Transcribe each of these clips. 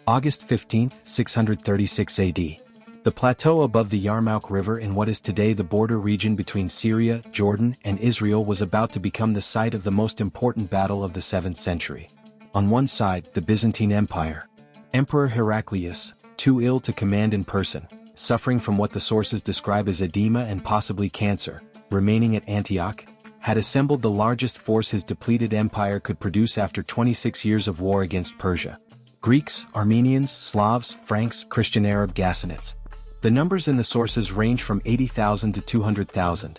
August 15, 636 AD. The plateau above the Yarmouk River in what is today the border region between Syria, Jordan, and Israel was about to become the site of the most important battle of the 7th century. On one side, the Byzantine Empire. Emperor Heraclius, too ill to command in person, suffering from what the sources describe as edema and possibly cancer, remaining at Antioch, had assembled the largest force his depleted empire could produce after 26 years of war against Persia. Greeks, Armenians, Slavs, Franks, Christian Arab Ghassanids. The numbers in the sources range from 80,000 to 200,000.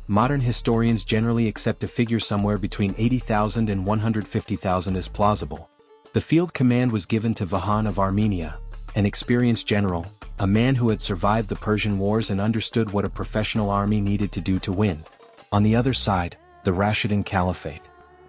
Modern historians generally accept a figure somewhere between 80,000 and 150,000 as plausible. The field command was given to Vahan of Armenia, an experienced general, a man who had survived the Persian Wars and understood what a professional army needed to do to win. On the other side, the Rashidun Caliphate.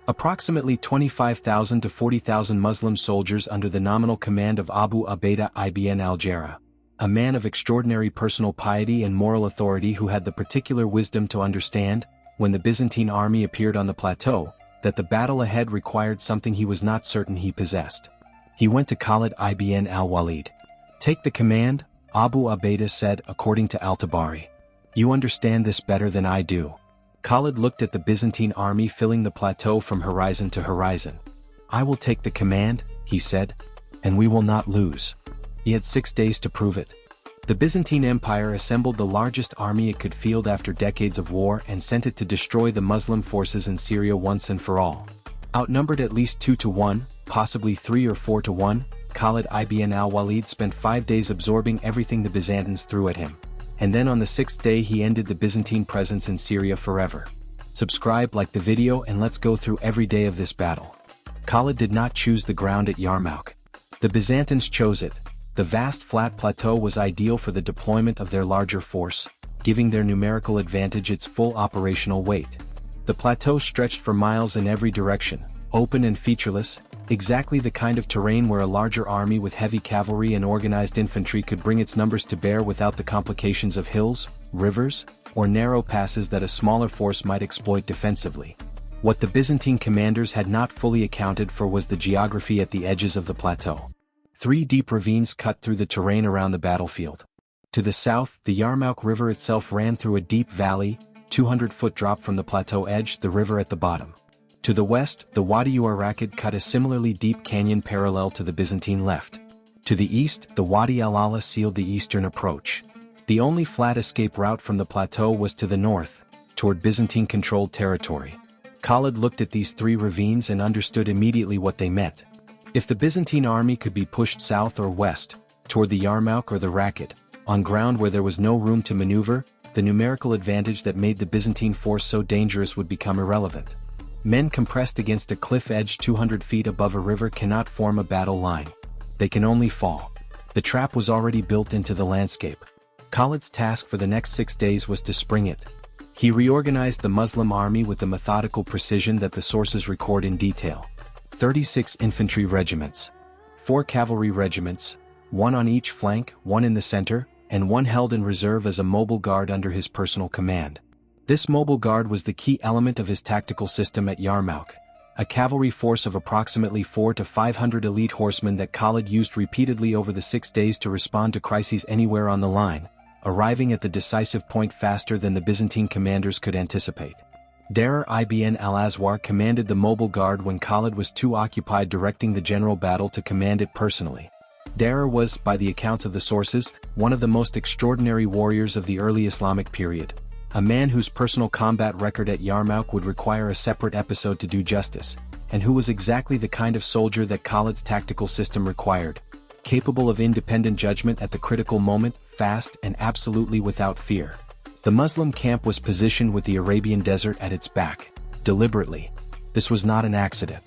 Approximately 25,000 to 40,000 Muslim soldiers under the nominal command of Abu Ubaidah ibn al-Jarrah, a man of extraordinary personal piety and moral authority who had the particular wisdom to understand, when the Byzantine army appeared on the plateau, that the battle ahead required something he was not certain he possessed. He went to Khalid ibn al-Walid. "Take the command," Abu Ubaidah said according to al-Tabari. "You understand this better than I do." Khalid looked at the Byzantine army filling the plateau from horizon to horizon. "I will take the command," he said, "and we will not lose." He had 6 days to prove it. The Byzantine Empire assembled the largest army it could field after decades of war and sent it to destroy the Muslim forces in Syria once and for all. Outnumbered at least 2 to 1, possibly 3 or 4 to 1, Khalid ibn al-Walid spent 5 days absorbing everything the Byzantines threw at him. And then on the 6th day he ended the Byzantine presence in Syria forever. Subscribe, like the video, and let's go through every day of this battle. Khalid did not choose the ground at Yarmouk. The Byzantines chose it. The vast flat plateau was ideal for the deployment of their larger force, giving their numerical advantage its full operational weight. The plateau stretched for miles in every direction, open and featureless, exactly the kind of terrain where a larger army with heavy cavalry and organized infantry could bring its numbers to bear without the complications of hills, rivers, or narrow passes that a smaller force might exploit defensively. What the Byzantine commanders had not fully accounted for was the geography at the edges of the plateau. 3 deep ravines cut through the terrain around the battlefield. To the south, the Yarmouk River itself ran through a deep valley, 200-foot drop from the plateau edge, the river at the bottom. To the west, the Wadi Uarakid cut a similarly deep canyon parallel to the Byzantine left. To the east, the Wadi al-Ala sealed the eastern approach. The only flat escape route from the plateau was to the north, toward Byzantine-controlled territory. Khalid looked at these 3 ravines and understood immediately what they meant. If the Byzantine army could be pushed south or west, toward the Yarmouk or the Rakid, on ground where there was no room to maneuver, the numerical advantage that made the Byzantine force so dangerous would become irrelevant. Men compressed against a cliff edge 200 feet above a river cannot form a battle line. They can only fall. The trap was already built into the landscape. Khalid's task for the next 6 days was to spring it. He reorganized the Muslim army with the methodical precision that the sources record in detail. 36 infantry regiments, 4 cavalry regiments, 1 on each flank, 1 in the center, and 1 held in reserve as a mobile guard under his personal command. This mobile guard was the key element of his tactical system at Yarmouk, a cavalry force of approximately 400 to 500 elite horsemen that Khalid used repeatedly over the 6 days to respond to crises anywhere on the line, arriving at the decisive point faster than the Byzantine commanders could anticipate. Darar ibn al-Azwar commanded the mobile guard when Khalid was too occupied directing the general battle to command it personally. Darar was, by the accounts of the sources, one of the most extraordinary warriors of the early Islamic period, a man whose personal combat record at Yarmouk would require a separate episode to do justice, and who was exactly the kind of soldier that Khalid's tactical system required, capable of independent judgment at the critical moment, fast and absolutely without fear. The Muslim camp was positioned with the Arabian desert at its back, deliberately. This was not an accident.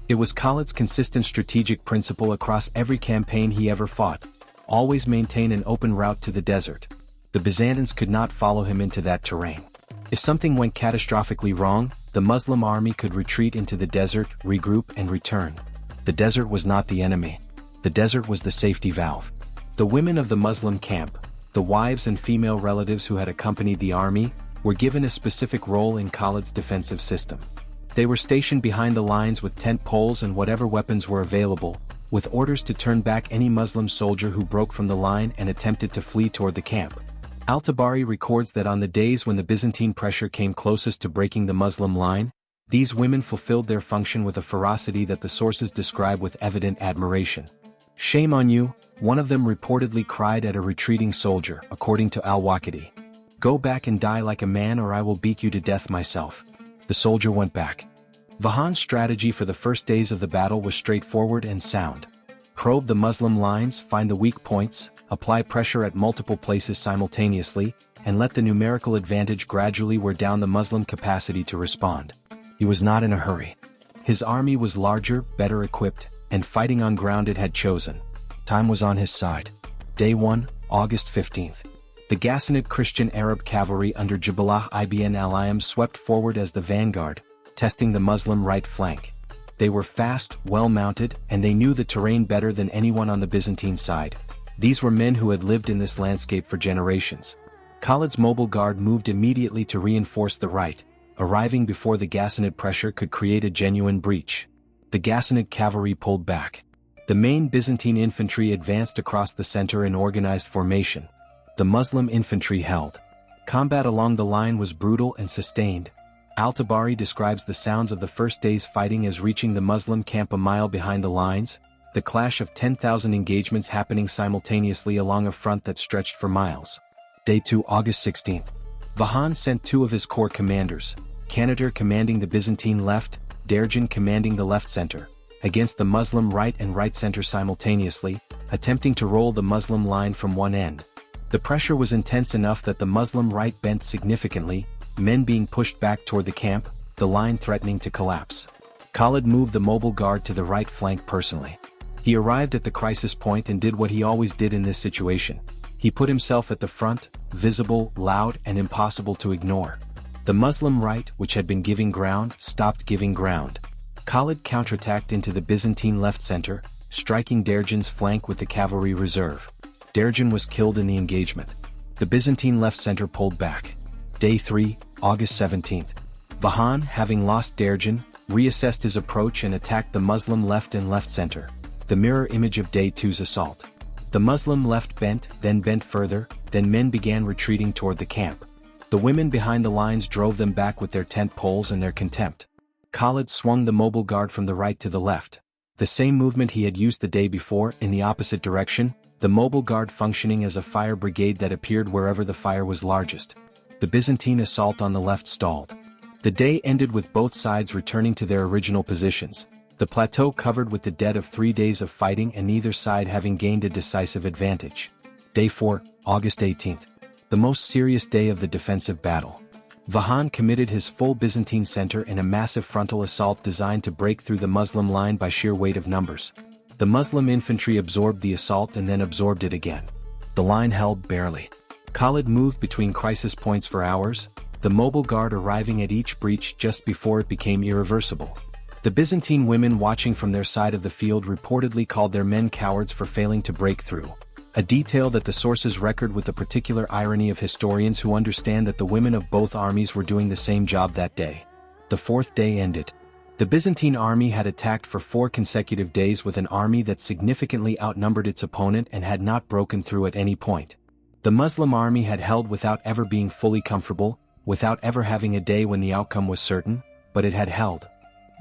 It was Khalid's consistent strategic principle across every campaign he ever fought: always maintain an open route to the desert. The Byzantines could not follow him into that terrain. If something went catastrophically wrong, the Muslim army could retreat into the desert, regroup and return. The desert was not the enemy. The desert was the safety valve. The women of the Muslim camp, the wives and female relatives who had accompanied the army, were given a specific role in Khalid's defensive system. They were stationed behind the lines with tent poles and whatever weapons were available, with orders to turn back any Muslim soldier who broke from the line and attempted to flee toward the camp. Al-Tabari records that on the days when the Byzantine pressure came closest to breaking the Muslim line, these women fulfilled their function with a ferocity that the sources describe with evident admiration. "Shame on you," one of them reportedly cried at a retreating soldier, according to al-Walid. "Go back and die like a man, or I will beat you to death myself." The soldier went back. Vahan's strategy for the first days of the battle was straightforward and sound. Probe the Muslim lines, find the weak points, apply pressure at multiple places simultaneously, and let the numerical advantage gradually wear down the Muslim capacity to respond. He was not in a hurry. His army was larger, better equipped, and fighting on ground it had chosen. Time was on his side. Day 1, August 15th. The Ghassanid Christian Arab cavalry under Jabalah ibn al-Ayyam swept forward as the vanguard, testing the Muslim right flank. They were fast, well-mounted, and they knew the terrain better than anyone on the Byzantine side. These were men who had lived in this landscape for generations. Khalid's mobile guard moved immediately to reinforce the right, arriving before the Ghassanid pressure could create a genuine breach. The Ghassanid cavalry pulled back. The main Byzantine infantry advanced across the center in organized formation. The Muslim infantry held. Combat along the line was brutal and sustained. Al-Tabari describes the sounds of the first day's fighting as reaching the Muslim camp a mile behind the lines, the clash of 10,000 engagements happening simultaneously along a front that stretched for miles. Day 2, August 16th. Vahan sent two of his corps commanders, Kanater commanding the Byzantine left, Derjan commanding the left center, against the Muslim right and right center simultaneously, attempting to roll the Muslim line from one end. The pressure was intense enough that the Muslim right bent significantly, men being pushed back toward the camp, the line threatening to collapse. Khalid moved the mobile guard to the right flank personally. He arrived at the crisis point and did what he always did in this situation. He put himself at the front, visible, loud, and impossible to ignore. The Muslim right, which had been giving ground, stopped giving ground. Khalid counterattacked into the Byzantine left center, striking Derjan's flank with the cavalry reserve. Derjan was killed in the engagement. The Byzantine left center pulled back. Day 3, August 17th. Vahan, having lost Derjan, reassessed his approach and attacked the Muslim left and left center, the mirror image of Day 2's assault. The Muslim left bent further, then men began retreating toward the camp. The women behind the lines drove them back with their tent poles and their contempt. Khalid swung the mobile guard from the right to the left. The same movement he had used the day before, in the opposite direction, the mobile guard functioning as a fire brigade that appeared wherever the fire was largest. The Byzantine assault on the left stalled. The day ended with both sides returning to their original positions, the plateau covered with the dead of 3 days of fighting and neither side having gained a decisive advantage. Day 4, August 18th. The most serious day of the defensive battle. Vahan committed his full Byzantine center in a massive frontal assault designed to break through the Muslim line by sheer weight of numbers. The Muslim infantry absorbed the assault and then absorbed it again. The line held barely. Khalid moved between crisis points for hours, the mobile guard arriving at each breach just before it became irreversible. The Byzantine women watching from their side of the field reportedly called their men cowards for failing to break through, a detail that the sources record with the particular irony of historians who understand that the women of both armies were doing the same job that day. The fourth day ended. The Byzantine army had attacked for 4 consecutive days with an army that significantly outnumbered its opponent and had not broken through at any point. The Muslim army had held without ever being fully comfortable, without ever having a day when the outcome was certain, but it had held.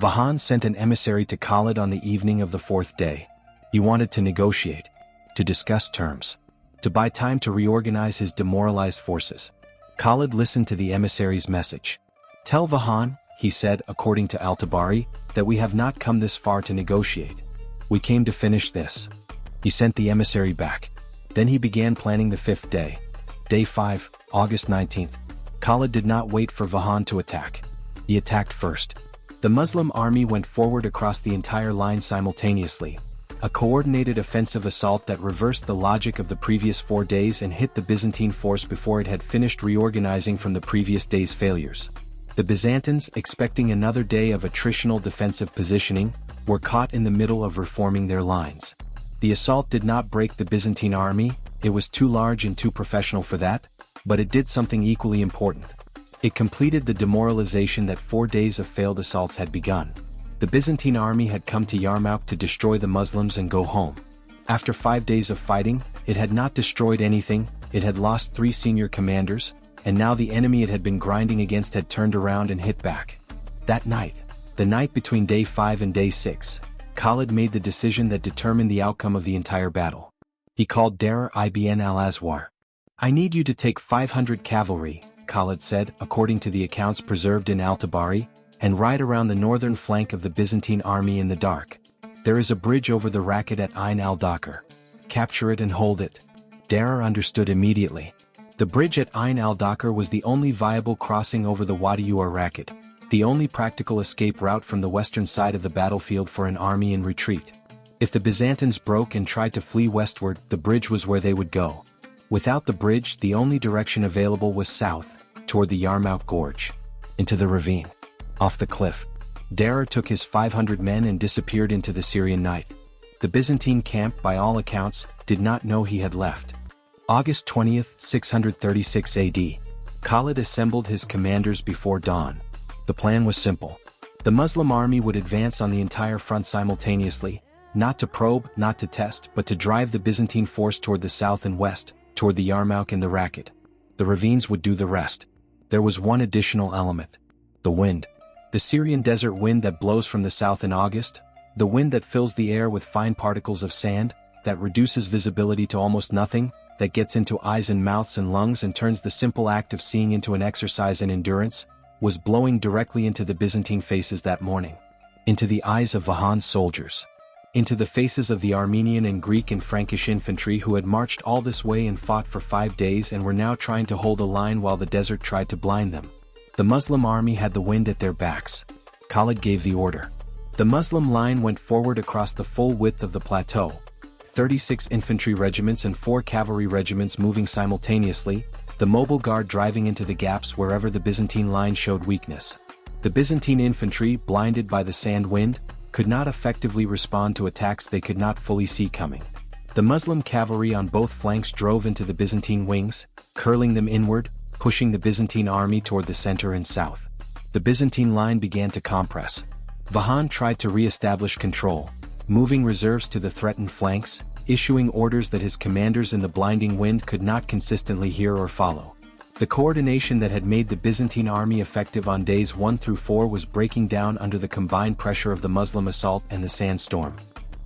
Vahan sent an emissary to Khalid on the evening of the 4th day. He wanted to negotiate, to discuss terms, to buy time to reorganize his demoralized forces. Khalid listened to the emissary's message. "Tell Vahan," he said, according to al-Tabari, "that we have not come this far to negotiate. We came to finish this." He sent the emissary back. Then he began planning the 5th day. Day 5, August 19th. Khalid did not wait for Vahan to attack. He attacked first. The Muslim army went forward across the entire line simultaneously, a coordinated offensive assault that reversed the logic of the previous 4 days and hit the Byzantine force before it had finished reorganizing from the previous day's failures. The Byzantines, expecting another day of attritional defensive positioning, were caught in the middle of reforming their lines. The assault did not break the Byzantine army, it was too large and too professional for that, but it did something equally important. It completed the demoralization that 4 days of failed assaults had begun. The Byzantine army had come to Yarmouk to destroy the Muslims and go home. After 5 days of fighting, it had not destroyed anything, it had lost 3 senior commanders, and now the enemy it had been grinding against had turned around and hit back. That night, the night between day 5 and day 6, Khalid made the decision that determined the outcome of the entire battle. He called Dar ibn al-Azwar. "I need you to take 500 cavalry," Khalid said, according to the accounts preserved in Al-Tabari, "and ride around the northern flank of the Byzantine army in the dark. There is a bridge over the Racket at Ain al-Dakr. Capture it and hold it." Dar understood immediately. The bridge at Ain al-Dakr was the only viable crossing over the Wadi Racket, the only practical escape route from the western side of the battlefield for an army in retreat. If the Byzantines broke and tried to flee westward, the bridge was where they would go. Without the bridge, the only direction available was south, toward the Yarmouk Gorge. Into the ravine. Off the cliff. Dar took his 500 men and disappeared into the Syrian night. The Byzantine camp, by all accounts, did not know he had left. August 20, 636 AD. Khalid assembled his commanders before dawn. The plan was simple. The Muslim army would advance on the entire front simultaneously, not to probe, not to test, but to drive the Byzantine force toward the south and west, toward the Yarmouk and the Racket. The ravines would do the rest. There was one additional element. The wind. The Syrian desert wind that blows from the south in August, the wind that fills the air with fine particles of sand, that reduces visibility to almost nothing, that gets into eyes and mouths and lungs and turns the simple act of seeing into an exercise in endurance, was blowing directly into the Byzantine faces that morning. Into the eyes of Vahan's soldiers. Into the faces of the Armenian and Greek and Frankish infantry who had marched all this way and fought for 5 days and were now trying to hold a line while the desert tried to blind them. The Muslim army had the wind at their backs. Khalid gave the order. The Muslim line went forward across the full width of the plateau. 36 infantry regiments and 4 cavalry regiments moving simultaneously, the mobile guard driving into the gaps wherever the Byzantine line showed weakness. The Byzantine infantry, blinded by the sand wind, could not effectively respond to attacks they could not fully see coming. The Muslim cavalry on both flanks drove into the Byzantine wings, curling them inward, pushing the Byzantine army toward the center and south. The Byzantine line began to compress. Vahan tried to re-establish control, moving reserves to the threatened flanks, issuing orders that his commanders in the blinding wind could not consistently hear or follow. The coordination that had made the Byzantine army effective on days 1 through 4 was breaking down under the combined pressure of the Muslim assault and the sandstorm.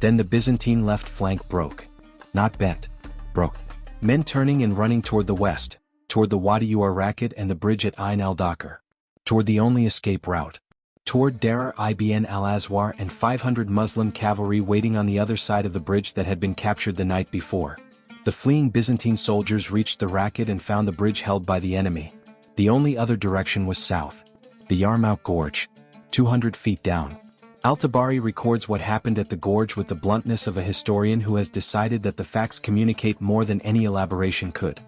Then the Byzantine left flank broke. Not bent. Broke. Men turning and running toward the west, toward the Wadi Racket and the bridge at Ain al-Dakr. Toward the only escape route. Toward Dar ibn al-Azwar and 500 Muslim cavalry waiting on the other side of the bridge that had been captured the night before. The fleeing Byzantine soldiers reached the Racket and found the bridge held by the enemy. The only other direction was south. The Yarmouk Gorge. 200 feet down. Al-Tabari records what happened at the gorge with the bluntness of a historian who has decided that the facts communicate more than any elaboration could.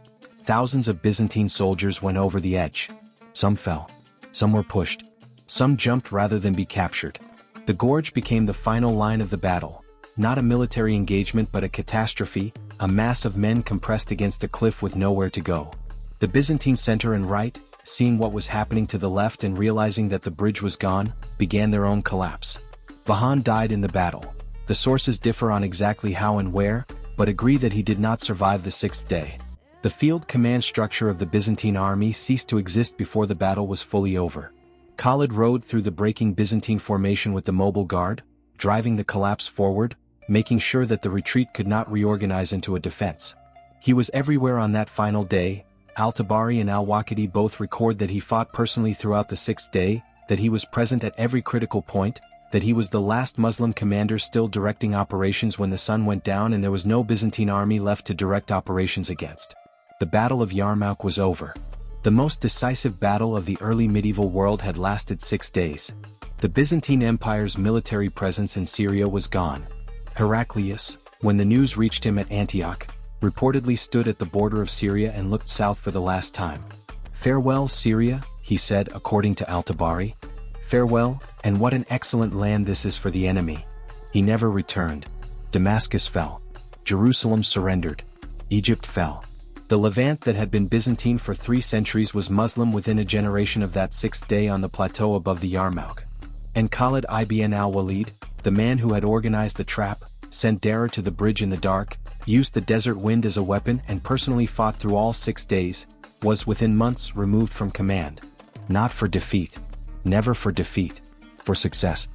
Thousands of Byzantine soldiers went over the edge. Some fell. Some were pushed. Some jumped rather than be captured. The gorge became the final line of the battle. Not a military engagement but a catastrophe, a mass of men compressed against a cliff with nowhere to go. The Byzantine center and right, seeing what was happening to the left and realizing that the bridge was gone, began their own collapse. Vahan died in the battle. The sources differ on exactly how and where, but agree that he did not survive the 6th day. The field command structure of the Byzantine army ceased to exist before the battle was fully over. Khalid rode through the breaking Byzantine formation with the mobile guard, driving the collapse forward, making sure that the retreat could not reorganize into a defense. He was everywhere on that final day. Al-Tabari and al-Waqidi both record that he fought personally throughout the 6th day, that he was present at every critical point, that he was the last Muslim commander still directing operations when the sun went down and there was no Byzantine army left to direct operations against. The Battle of Yarmouk was over. The most decisive battle of the early medieval world had lasted 6 days. The Byzantine Empire's military presence in Syria was gone. Heraclius, when the news reached him at Antioch, reportedly stood at the border of Syria and looked south for the last time. "Farewell, Syria," he said according to Al-Tabari. "Farewell, and what an excellent land this is for the enemy." He never returned. Damascus fell. Jerusalem surrendered. Egypt fell. The Levant that had been Byzantine for 3 centuries was Muslim within a generation of that 6th day on the plateau above the Yarmouk. And Khalid ibn al-Walid, the man who had organized the trap, sent Dara to the bridge in the dark, used the desert wind as a weapon and personally fought through all 6 days, was within months removed from command. Not for defeat. Never for defeat. For success.